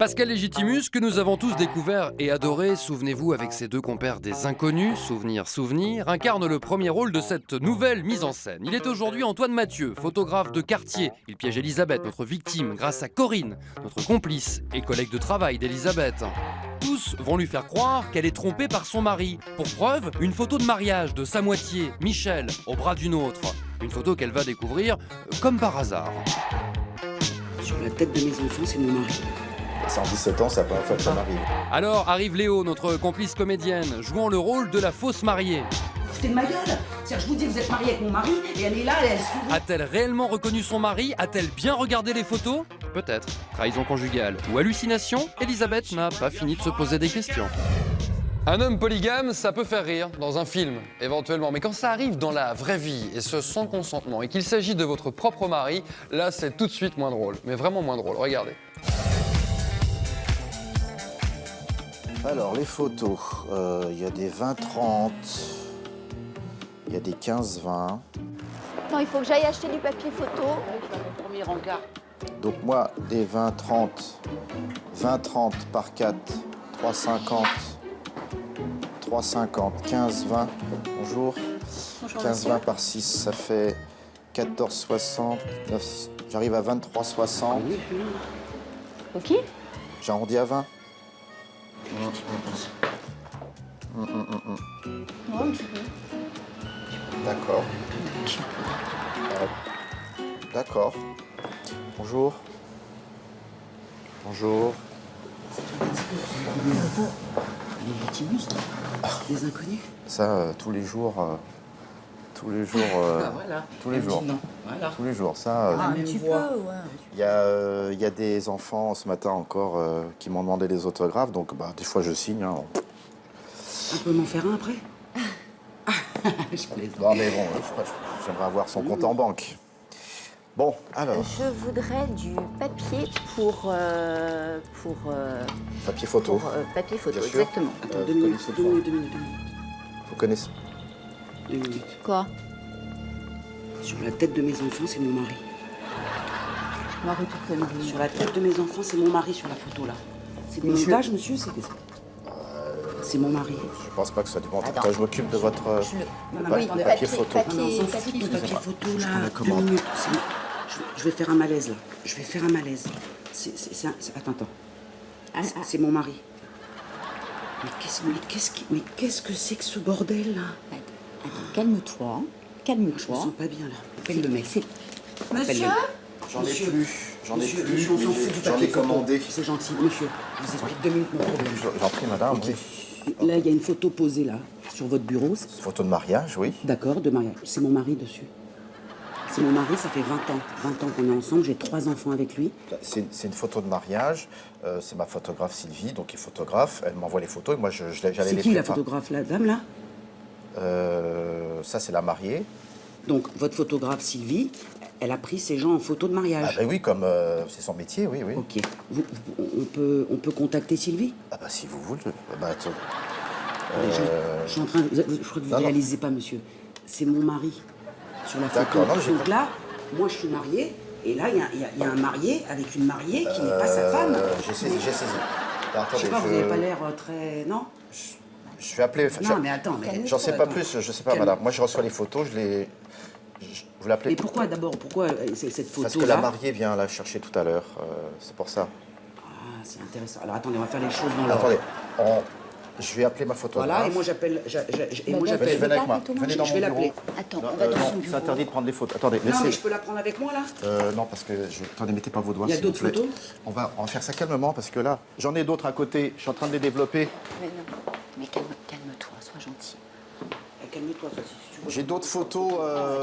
Pascal Légitimus, que nous avons tous découvert et adoré, souvenez-vous, avec ses deux compères des Inconnus, Souvenir, incarne le premier rôle de cette nouvelle mise en scène. Il est aujourd'hui Antoine Mathieu, photographe de quartier. Il piège Elisabeth, notre victime, grâce à Corinne, notre complice et collègue de travail d'Elisabeth. Tous vont lui faire croire qu'elle est trompée par son mari. Pour preuve, une photo de mariage de sa moitié, Michel, au bras d'une autre. Une photo qu'elle va découvrir comme par hasard. Sur la tête de mes enfants, c'est mon mari. C'est en 17 ans, c'est la première fois que ça m'arrive. Alors arrive Léo, notre complice comédienne, jouant le rôle de la fausse mariée. Foutez de ma gueule. C'est-à-dire, je vous dis, vous êtes marié avec mon mari, et elle est là, elle sourit. A-t-elle réellement reconnu son mari? A-t-elle bien regardé les photos? Peut-être. Trahison conjugale ou hallucination? Elisabeth n'a pas fini de se poser des questions. Un homme polygame, ça peut faire rire dans un film, éventuellement. Mais quand ça arrive dans la vraie vie, et ce sans consentement, et qu'il s'agit de votre propre mari, là c'est tout de suite moins drôle. Mais vraiment moins drôle, regardez. Alors, les photos, il y a des 20-30, il y a des 15-20. Non, il faut que j'aille acheter du papier photo. Premier encart. Donc moi, des 20-30, 20-30 par 4, 3,50, 3,50, 15-20, bonjour. 15-20 par 6, ça fait 14,60, j'arrive à 23,60. Ok. J'arrondis à 20. Non, un petit peu. D'accord. D'accord. Bonjour. Bonjour. Légitimus, des Inconnus. Ça, tous les jours. Tous les jours. Voilà. Tous les jours. Non. Voilà. Tous les jours. Ça. Un petit peu, ouais. Il y a des enfants ce matin encore qui m'ont demandé des autographes, donc des fois je signe. Hein. On peut m'en faire un après? Je plaisante. Non mais bon, j'aimerais avoir son compte en banque. Bon, alors, Je voudrais du papier pour papier photo. papier photo, Bien sûr. exactement. Attends, vous 2 minutes, connaissez 2 pas. minutes, 2 minutes, 2 minutes. Vous connaissez 2 minutes. Quoi? Sur la tête de mes enfants, c'est mon mari. Marie, tu connais. Sur la tête de mes enfants, c'est mon mari sur la photo là. C'est des montages, monsieur? C'est mon mari. Je pense pas que ce soit du montage. Attends. Je m'occupe de votre Non, non, Oui, attendez, papier photo. Non, mais on s'en fout de papier photo là. 2 minutes. Je vais faire un malaise là. Je vais faire un malaise. Attends. C'est mon mari. Mais qu'est-ce que c'est que ce bordel là? Attends, calme-toi. Je me Calme-toi. sens pas bien là. Appelle le mec. Monsieur? J'en ai Monsieur. plus. J'en ai Monsieur, plus. monsieur, on s'en fout du J'en papier ai photo. commandé. C'est gentil, monsieur. Je vous explique 2 minutes mon problème. J'en prie, madame. Ok. Oui. Là, il y a une photo posée là, sur votre bureau. Photo de mariage, oui. D'accord, de mariage. C'est mon mari dessus. C'est mon mari, ça fait 20 ans. 20 ans qu'on est ensemble, j'ai 3 enfants avec lui. C'est une photo de mariage. C'est ma photographe Sylvie, donc qui est photographe. Elle m'envoie les photos et moi, j'allais C'est les qui la préparer. photographe, la dame là? Ça, c'est la mariée. Donc, votre photographe Sylvie, elle a pris ces gens en photo de mariage. Ah ben oui, comme c'est son métier, oui, oui. Ok. On peut contacter Sylvie? Ah bah si vous voulez. Attends. Je suis en train. Je crois que vous ne non. réalisez pas, monsieur. C'est mon mari sur la photo. D'accord, non, j'ai Donc là, moi je suis mariée, et là, il y a un marié avec une mariée qui n'est pas sa femme. J'ai saisi. Alors, Je sais attendez, pas, vous n'avez pas l'air très. Non? je vais appeler. Non, mais attends, mais. J'en sais pas Attends. plus, je sais pas, Calme. madame. Moi, je reçois les photos, vous l'appelez. Mais pourquoi d'abord? Pourquoi cette photo-là? Parce que la mariée vient la chercher tout à l'heure. C'est pour ça. Ah, c'est intéressant. Alors attendez, on va faire les choses dans l'ordre. Attendez, je vais appeler ma photographe. Voilà, et moi j'appelle. Venez avec moi. Venez dans Je mon vais bureau. l'appeler. Attends, Non, on va dans son non, c'est bureau. interdit de prendre des photos. Attendez, Non, mais laissez. je peux la prendre avec moi là? Non, parce que attendez, mettez pas vos doigts. Il y a s'il vous d'autres plaît. photos? On va faire ça calmement parce que là, j'en ai d'autres à côté. Je suis en train de les développer. Mais non. Mais calme-toi, sois gentil. Calme-toi, toi, si tu veux. J'ai d'autres photos.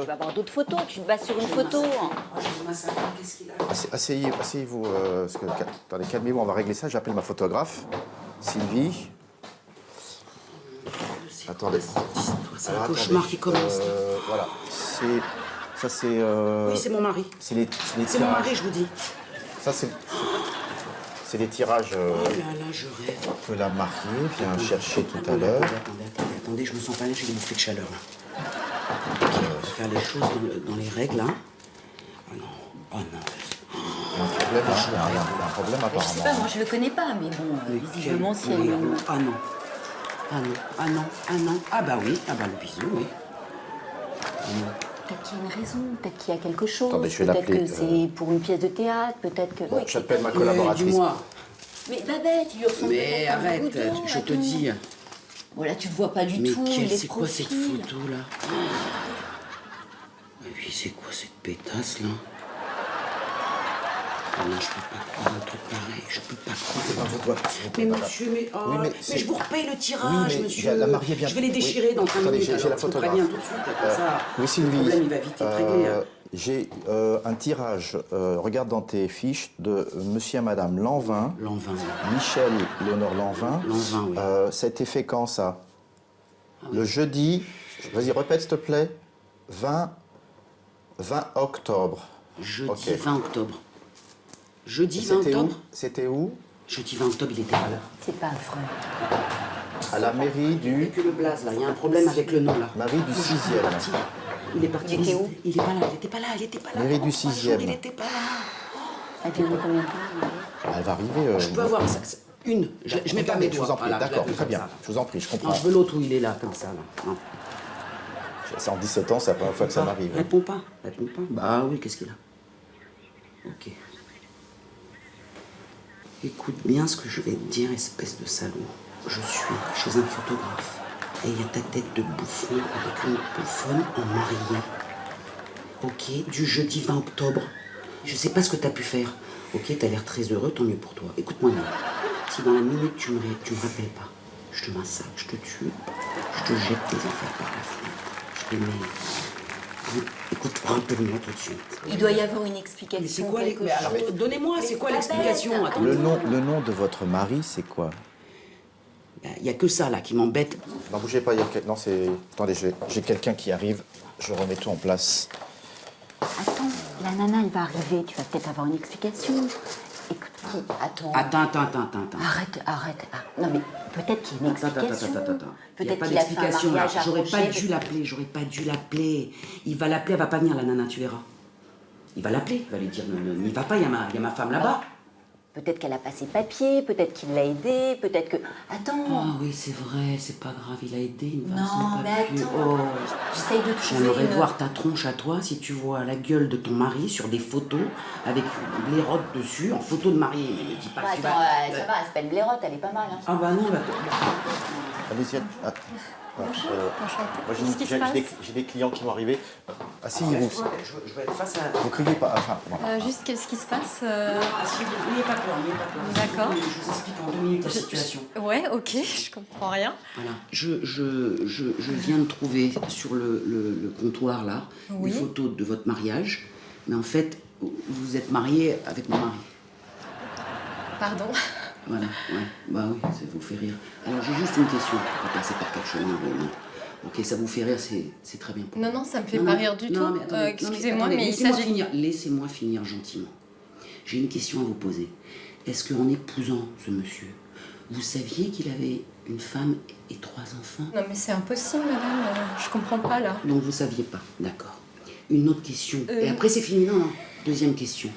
Tu vas avoir d'autres photos, tu te bases sur une photo. Oh, j'ai ma salle, qu'est-ce qu'il a? Asseyez-vous. Attendez, calmez-vous, on va régler ça. J'appelle ma photographe, Sylvie. Attendez. C'est Alors, un cauchemar attendez. qui commence. Voilà. Ça, c'est. Oui, c'est mon mari. C'est les C'est mon tirages. mari, je vous dis. Ça, c'est les tirages Oh là là, je rêve. que la mariée vient chercher tout à l'heure. Attendez, je me sens pas bien, j'ai des bouffées de chaleur là. Ok, on va faire les choses dans les règles, hein. Oh non, oh non. Donc, problème, hein. Il y a un problème Mais je sais pas, apparemment. moi je le connais pas, mais bon, visiblement, s'il y a eu un... Ah non. Ah non, ah non, ah non. Ah bah oui, ah bah le bisou, oui. Peut-être qu'il y a une raison, peut-être qu'il y a quelque chose. Attendez, je vais peut-être l'appeler, que c'est pour une pièce de théâtre, peut-être que... Bon, j'appelle ma collaboratrice. Dis-moi. Mais Babette, il lui ressemble Mais peut-être un arrête, bout de dent, je te attends. dis. Voilà, tu le vois pas du Mais tout, il est c'est quoi cette profil. photo là? Et puis c'est quoi cette pétasse là? Ah non, je peux pas croire un truc pareil, je peux pas croire. Mais monsieur, mais, oh, Oui, mais mais c'est- je vous repaye le Oui, tirage, mais monsieur. la mariée vient- Je vais les oui. déchirer dans 5 Attendez, minutes. j'ai alors, la je vous photographe. préviens tout de suite, comme ça. Oui, Sylvie. Le problème, il va vite être réglé. Hein. J'ai un tirage, regarde dans tes fiches, de monsieur et madame Lanvin, Lanvin, oui. Michel Léonore Lanvin. Lanvin, oui. Ça a été fait quand, ça? Le jeudi, vas-y, répète, s'il te plaît. 20 octobre. Jeudi Ok. 20 octobre. Jeudi 20 C'était où? octobre? C'était où? Jeudi 20 octobre, il était pas là. C'est pas vrai. À la mairie Il n'y a du... que le blaze, là. Il y a un problème avec le nom, là. Mairie du Il est 6e. parti. Il est parti. Il était où? Il est pas là, il était pas là, il était pas là. Mairie du Trois 6e. jours, Il était pas là. Elle vient de combien de temps, Elle va arriver... Je peux avoir ça, une. Je mets pas mes Je vous doigts. en prie, Voilà, d'accord, je la très fais bien. comme ça, là. Je vous en prie, je Non, comprends. je veux l'autre où il est là, comme ça, là. Non. C'est en 17 ans, c'est la première fois que ça m'arrive. Réponds pas, réponds pas. Bah oui, qu'est-ce qu'il a? Ok. Écoute bien ce que je vais te dire, espèce de salaud. Je suis chez un photographe et il y a ta tête de bouffon avec une bouffonne en mariée. Ok, du jeudi 20 octobre. Je sais pas ce que t'as pu faire. Ok, t'as l'air très heureux, tant mieux pour toi. Écoute-moi bien. Si dans la minute tu me rappelles pas, je te massacre, je te tue, je te jette tes affaires par la fenêtre. Je te mets. Écoute, rappelle-moi tout de suite. Il doit y avoir une explication. Mais c'est quoi les. quelque Mais alors, chose. donnez-moi, c'est quoi Mais l'explication? Babette, Attends. Le nom de votre mari, c'est quoi? Il y a que ça là qui m'embête. Non, bougez pas, il y a non, c'est... Attendez, j'ai quelqu'un qui arrive, je remets tout en place. Attends, la nana, elle va arriver, tu vas peut-être avoir une explication. Écoute, attends. Attends. Arrête. Ah, non, mais peut-être qu'il y a une explication. Il n'y a Peut-être pas qu'il a fait un d'explication là. mariage J'aurais pas arrangé. dû l'appeler, Il va l'appeler, elle va pas venir la nana, tu verras. Il va l'appeler, il va lui dire n'y va pas, il y a ma femme là-bas. Peut-être qu'elle a pas ses papiers, peut-être qu'il l'a aidé, peut-être que... Attends. Ah oui, c'est vrai, c'est pas grave, il a aidé une femme sans Non, mais papier. attends. Oh. J'essaye de trouver J'aimerais une... voir ta tronche à toi si tu vois la gueule de ton mari sur des photos avec les robes dessus en photo de mariée. Mais ne dis pas Bah, que tu attends, vas... ça va, c'est pas une blairotte, elle est pas mal. Hein. Ah bah non, bah... Allez-y, moi, Qu'est-ce qui se passe j'ai des clients qui vont arriver. Asseyez-vous. Je vais être face à... Vous criez pas. Enfin, bon. Juste, qu'est-ce qui se passe N'ayez pas peur, n'ayez pas peur. D'accord. Je vous explique en 2 minutes la situation. Ouais, ok, je comprends rien. Voilà. Je viens de trouver sur le comptoir, là, Oui. une photo de votre mariage. Mais en fait, vous êtes marié avec mon mari. Pardon. Voilà, ouais. Bah oui, ça vous fait rire. Alors, j'ai juste une question. On va passer par quelque chose. Non. Ok, ça vous fait rire, c'est très bien pour Non, moi. non, ça me fait Non, pas non, rire du non, tout. mais attendez, Excusez-moi, attendez, mais il laissez-moi s'agit... finir. Laissez-moi finir gentiment. J'ai une question à vous poser. Est-ce qu'en épousant ce monsieur, vous saviez qu'il avait une femme et 3 enfants? Non, mais c'est impossible, madame. Je comprends pas, là. Donc vous saviez pas, d'accord. Une autre question. Et après c'est fini, non. Deuxième question.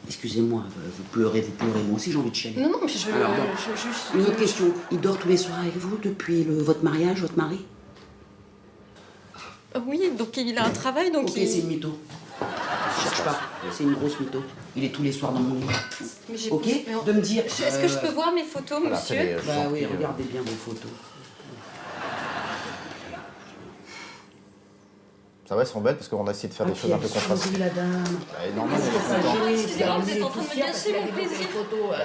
Excusez-moi, vous pleurez, moi aussi j'ai envie de chialer. Non, mais je... Alors, bon. juste... Une autre question. Il dort tous les soirs avec vous depuis votre mariage, votre mari? Oui, donc il a un travail, donc Ok, c'est une il... mytho. Je cherche pas, c'est une grosse mytho. Il est tous les soirs dans mon lit. Mais j'ai- Ok, mais on- de me dire... Est-ce que je peux voir mes photos, Voilà, monsieur tenez, je vous en Bah oui, prie, regardez bien vos photos. Ça va, elles sont belles parce qu'on a essayé de faire des choses un peu contrastées. la dame. Et normalement, Excusez-moi, vous êtes en train de me gâcher mon plaisir.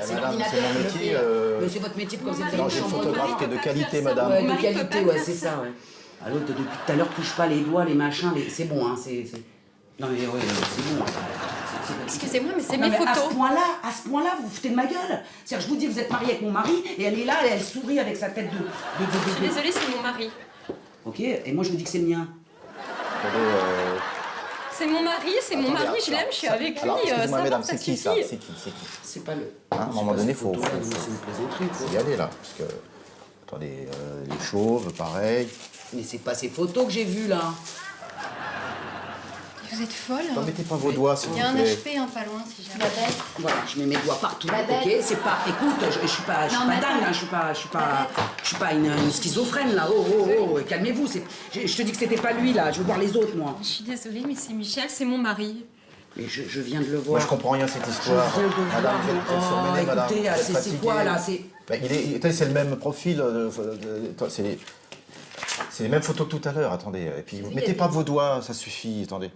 C'est madame, l'ordinateur c'est mon qui le métier, fait. Mais c'est votre métier comme c'est Non, j'ai une photographe qui est de qualité, madame. Ouais, Mon de mari peut qualité, pas ouais, faire c'est ça. ça, ouais. Ah, l'autre, depuis tout à l'heure, touche pas les doigts, les machins, c'est bon, hein, c'est... Non mais ouais, c'est bon. Excusez-moi, mais c'est Non, mes mais photos. à ce point-là, vous vous foutez de ma gueule. C'est-à-dire, je vous dis, vous êtes marié avec mon mari, et elle est là, et elle sourit avec sa tête de... Je suis désolée, c'est mon mari. Ok, et moi je vous dis que c'est le mien. Attendez, C'est mon mari, c'est mon attendez, mari, je alors, l'aime, je suis ça- avec lui. Alors, excusez-moi, ça va, mesdames, ça c'est qui ça? suffit. C'est qui C'est pas le... Hein, à un moment donné, faut C'est une plaisanterie, quoi. y aller là. Parce que, attendez, les chauves, pareil. Mais c'est pas ces photos que j'ai vues, là. Vous êtes folle. N'en mettez pas vos doigts, s'il Il vous y a un plaît. HP, pas loin, si jamais. Babette, Voilà, je mets mes doigts partout, Babette. ok? C'est pas... Écoute, je suis pas Non, mais dingue, attends. hein, je suis pas une schizophrène, là. Oh, calmez-vous. Je te dis que c'était pas lui, là. Je veux voir les autres, moi. Je suis désolée, mais c'est Michel, c'est mon mari. Mais je viens de le voir. Moi, je comprends rien à cette histoire. Je viens de le Madame, voir, vous êtes oh, surmenée, madame. écoutez, Vous êtes c'est fatiguée. quoi, là? C'est... Ben, attendez, c'est le même profil. C'est les mêmes photos que tout à l'heure, attendez. Et puis, mettez pas vos doigts, ça suffit, attendez.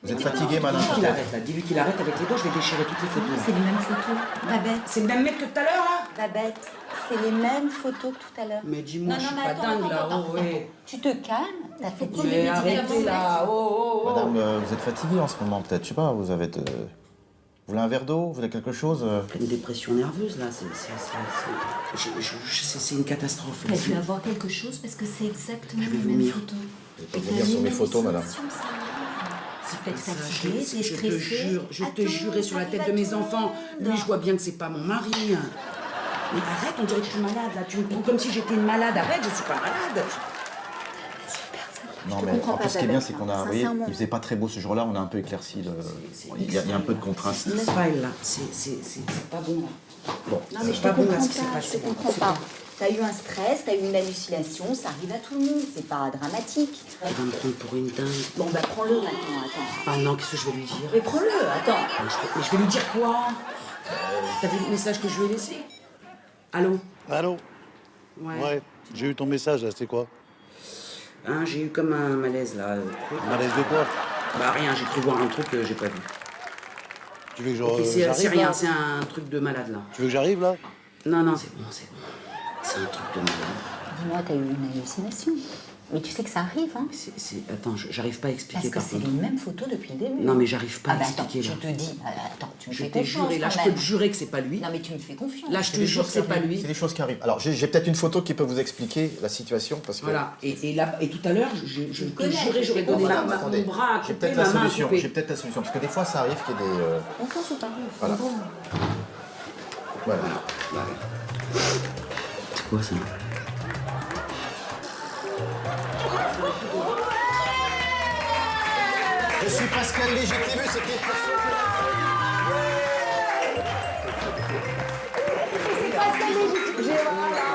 Vous êtes fatiguée, madame? Dis-lui qu'il arrête, là. Dis-lui qu'il arrête avec les doigts, je vais déchirer toutes les photos. c'est les mêmes photos. Babette, C'est le même mec que tout à l'heure, là? Babette, c'est les mêmes photos que tout à l'heure. Mais dis-moi, Non, je non, suis mais pas attends, dingue, là. attends, Oh, ouais. Tu te calmes, t'as fait tous les Mais arrêtez, médicaments. là. Oh. Madame, vous êtes fatiguée en ce moment, peut-être. Je sais pas, vous avez... Vous voulez un verre d'eau? Vous voulez quelque chose? Une dépression nerveuse, là. C'est une catastrophe. T'as dû avoir quelque chose parce que c'est exactement Je vais les mêmes vomir. photos. Je vais pas vomir sur mes photos, madame. C'est peut-être fatigué, t'es Je te stressé. jure, je te Attends, jurais sur la ça tête arrive de à mes tout le enfants. monde. Lui, je vois bien que c'est pas mon mari. Mais arrête, on dirait que je suis malade, là. Tu me prends comme si j'étais une malade. Arrête, je suis pas malade. Non, te mais comprends en pas, plus, ce qui est bien, c'est Babette, qu'on a... Vous voyez, sincèrement. il faisait pas très beau ce jour-là, on a un peu éclairci le... Il y a un peu de contraste. X-File, là. C'est pas bon, là. Bon, Non, mais je te pas bon, là, comprends ce qui s'est pas, je passé. te comprends pas. T'as eu un stress, t'as eu une hallucination, ça arrive à tout le monde, c'est pas dramatique. Il va me prendre pour une dingue. Bon, bah prends-le maintenant, attends. Ah non, qu'est-ce que je vais lui dire? Mais prends-le, attends. Mais je vais lui dire quoi? T'as vu le message que je lui ai laissé? Allô? Allô? Ouais. Ouais, j'ai eu ton message là, c'est quoi? Hein, j'ai eu comme un malaise, là. Malaise de quoi? Bah rien, j'ai cru voir un truc que j'ai pas vu. Tu veux que Ok, c'est j'arrive rien, là? c'est un truc de malade, là. Tu veux que j'arrive là? Non, non, c'est bon, c'est bon. C'est un truc de malade. Dis-moi, t'as eu une hallucination. Mais tu sais que ça arrive, hein. Attends, j'arrive pas à expliquer, Parce que par c'est contre. les mêmes photos depuis le début. Non, mais j'arrive pas Ah à bah attends, expliquer, je là. te dis, attends, tu me Je fais t'ai confiance juré, là, quand je peux même. te jurer que c'est pas lui. Non mais tu me fais confiance. Là, je te jure que c'est pas lui. C'est des choses qui arrivent. Alors, j'ai peut-être une photo qui peut vous expliquer la situation, parce que... Voilà, et là, et tout à l'heure, je te connais, jurais, j'aurais je donné Madame, mon attendez. bras à J'ai couper, peut-être ma la main à solution. couper. J'ai peut-être la solution, parce que des fois, ça arrive qu'il y ait des... On s'en fout pas. Voilà. Voilà. C'est quoi, ça? Je suis Pascal Légitimus, c'était... C'est pas ce que j'ai.